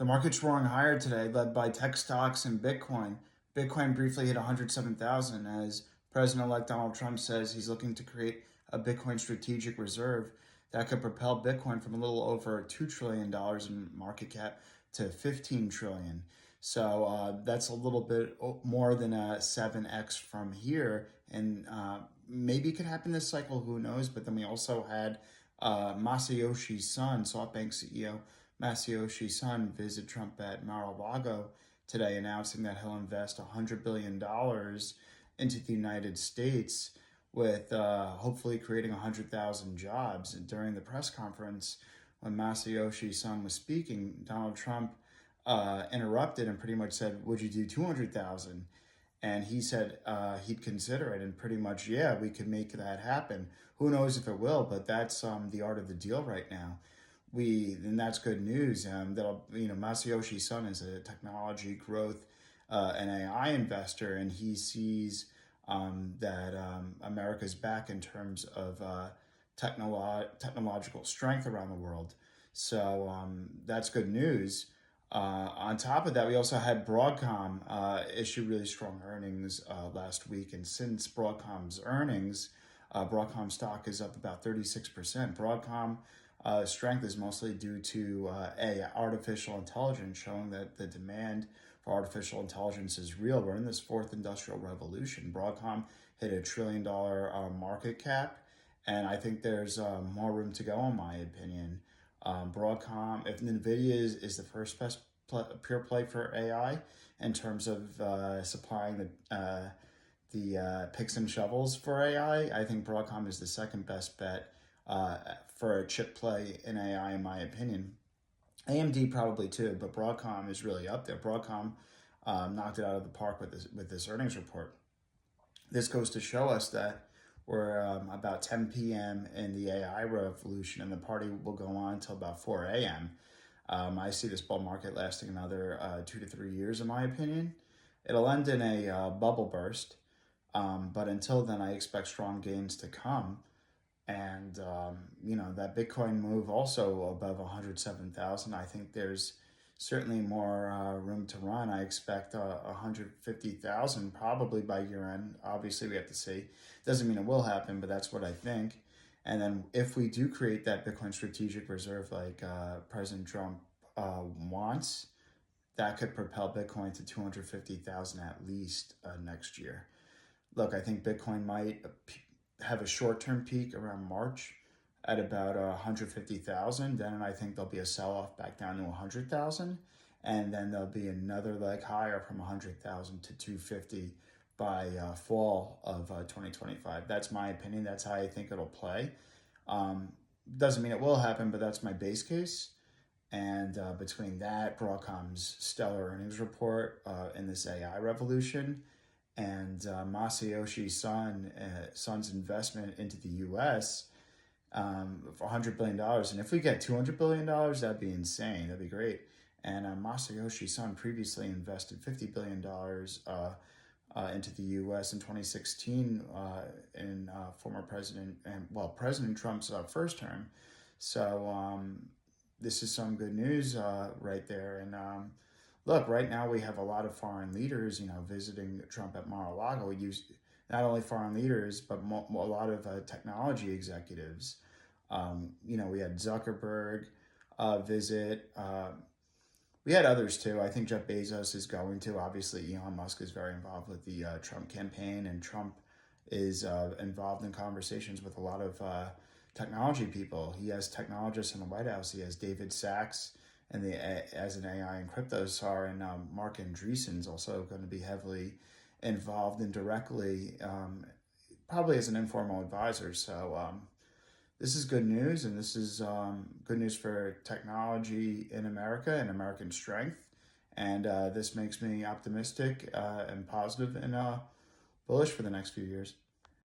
The market's roaring higher today, led by tech stocks and Bitcoin. Bitcoin briefly hit 107,000 as President-elect Donald Trump says he's looking to create a Bitcoin strategic reserve that could propel Bitcoin from a little over $2 trillion in market cap to 15 trillion. So that's a little bit more than a 7x from here. And maybe it could happen this cycle, who knows? But then we also had Masayoshi Son, SoftBank CEO Masayoshi Son, visit Trump at Mar-a-Lago today, announcing that he'll invest $100 billion into the United States, with hopefully creating 100,000 jobs. And during the press conference, when Masayoshi Son was speaking, Donald Trump interrupted and pretty much said, "Would you do 200,000?" And he said he'd consider it, and pretty much, yeah, we could make that happen. Who knows if it will, but that's the art of the deal right now. And that's good news. That'll, Masayoshi Son is a technology growth and AI investor, and he sees that America's back in terms of technological strength around the world. So that's good news. On top of that, we also had Broadcom issue really strong earnings last week. And since Broadcom's earnings, Broadcom stock is up about 36%. Broadcom strength is mostly due to artificial intelligence, showing that the demand for artificial intelligence is real. We're in this fourth industrial revolution. Broadcom hit $1 trillion market cap, and I think there's more room to go, in my opinion. Broadcom, if NVIDIA is the first best pure play for AI in terms of supplying the picks and shovels for AI, I think Broadcom is the second best bet for a chip play in AI, in my opinion. AMD probably too, but Broadcom is really up there. Broadcom knocked it out of the park with this earnings report. This goes to show us that we're about 10 p.m. in the AI revolution, and the party will go on until about 4 a.m. I see this bull market lasting another 2 to 3 years, in my opinion. It'll end in a bubble burst, but until then, I expect strong gains to come. And, that Bitcoin move also above 107,000. I think there's certainly more room to run. I expect 150,000 probably by year end. Obviously, we have to see. Doesn't mean it will happen, but that's what I think. And then if we do create that Bitcoin strategic reserve like President Trump wants, that could propel Bitcoin to 250,000 at least next year. Look, I think Bitcoin might have a short-term peak around March at about 150,000. Then I think there'll be a sell-off back down to 100,000. And then there'll be another leg higher from 100,000 to 250 by fall of 2025. That's my opinion. That's how I think it'll play. Doesn't mean it will happen, but that's my base case. And between that, Broadcom's stellar earnings report in this AI revolution, and Masayoshi Son's investment into the U.S. For $100 billion. And if we get $200 billion, that'd be insane. That'd be great. And Masayoshi Son previously invested $50 billion into the U.S. in 2016 in former President President Trump's first term. So this is some good news right there. And look, right now we have a lot of foreign leaders, visiting Trump at Mar-a-Lago. We use not only foreign leaders, but a lot of technology executives. We had Zuckerberg visit. We had others too. I think Jeff Bezos is going to. Obviously, Elon Musk is very involved with the Trump campaign, and Trump is involved in conversations with a lot of technology people. He has technologists in the White House. He has David Sachs and as an AI and crypto czar, and Mark Andreessen's also going to be heavily involved indirectly, probably as an informal advisor. So this is good news, and this is good news for technology in America and American strength. And this makes me optimistic and positive and bullish for the next few years.